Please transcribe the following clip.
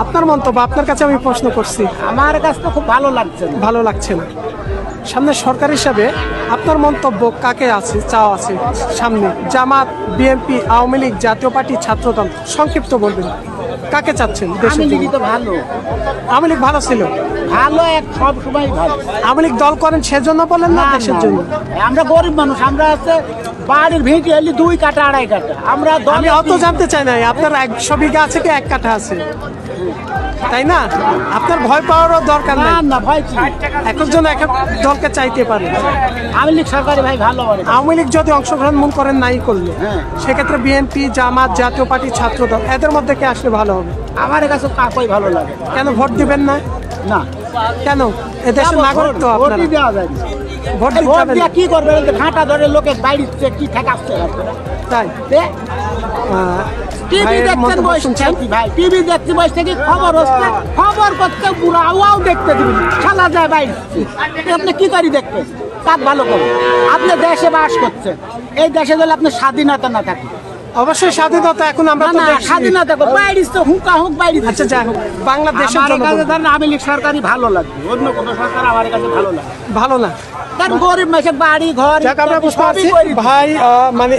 আপনার মন্তব্য, আপনার কাছে আমি প্রশ্ন করছি। আমার কাছে তো খুব ভালো লাগছে না। ভালো লাগছে না। সামনে সরকার হিসাবে আপনার মন্তব্য কাকে আছে চাওয়া আছে সামনে? জামাত, বিএনপি, আওয়ামী লীগ, জাতীয় পার্টি, ছাত্রদল, সংক্ষিপ্ত বলবেন কাকে চাচ্ছেন? আওয়ামী লীগই তো ভালো। আওয়ামী লীগ ভালো ছিল, ভালো এক সব সময় ভালো। আওয়ামী লীগ দল করেন সেজন্য বলেন না দেশের জন্য? আমরা গরিব মানুষ, আমরা আছে বাড়ির ভিটি হলে 2 কাঠা 2.5 কাঠা। আমরা আমি অত জানতে চাই না। আপনার 100 বিঘা আছে কি 1 কাঠা আছে, তাই না? আপনার ভয় পাওয়ারও দরকার না নেই। না ভয় কি, একজন এক এক দলকে চাইতে পারে। আওয়ামী লীগ সরকারি ভাই ভালো করে। আওয়ামী লীগ যদি অংশগ্রহণ মন করেন নাই করলে, হ্যাঁ। সেক্ষেত্রে বিএনপি, জামাত, জাতীয় পার্টি, ছাত্রদল এদের মধ্যে কে আসলে ভালো হবে? আমার কাছে কাকই ভালো লাগে। কেন ভোট দিবেন না? না কেন? এদেশের নাগরিক তো আপনারা। ভোটই দেওয়া যায় না। ভোট দিতে ভোট যাবেন দিয়ে না। কি করবে? ঘাটা ধরে লোকের বাইরে কি ঠেকাচ্ছে তাই টিভি ভাইয়ের দেখছেন মন্তব্য বসে শুনছেন? ভাই, টিভি দেখছি বসে থেকে খবর হচ্ছে, খবর করতে বুড়া আওয়াও দেখতে দিবেন, খেলা যায় বাইরে। আপনি কি করি দেখতে তার ভালো করে? আপনি দেশে বাস করছেন, এই দেশে যদি আপনার স্বাধীনতা না থাকে। অবশ্যই স্বাধীনতা এখন আমরা তো না, দেখছি। স্বাধীনতা বাইরে তো হুকা হুক বাইরে। আচ্ছা যাই হোক, বাংলাদেশের আমার জন্য কাছে বলুন। ধরেন আওয়ামী লীগ সরকারই ভালো লাগবে, অন্য কোনো সরকার আমার কাছে ভালো লাগে। ভালো না। কারণ গরিব মানুষের বাড়ি ঘর যাক আমরা বুঝতে সবই পারছি করে ভাই, মানে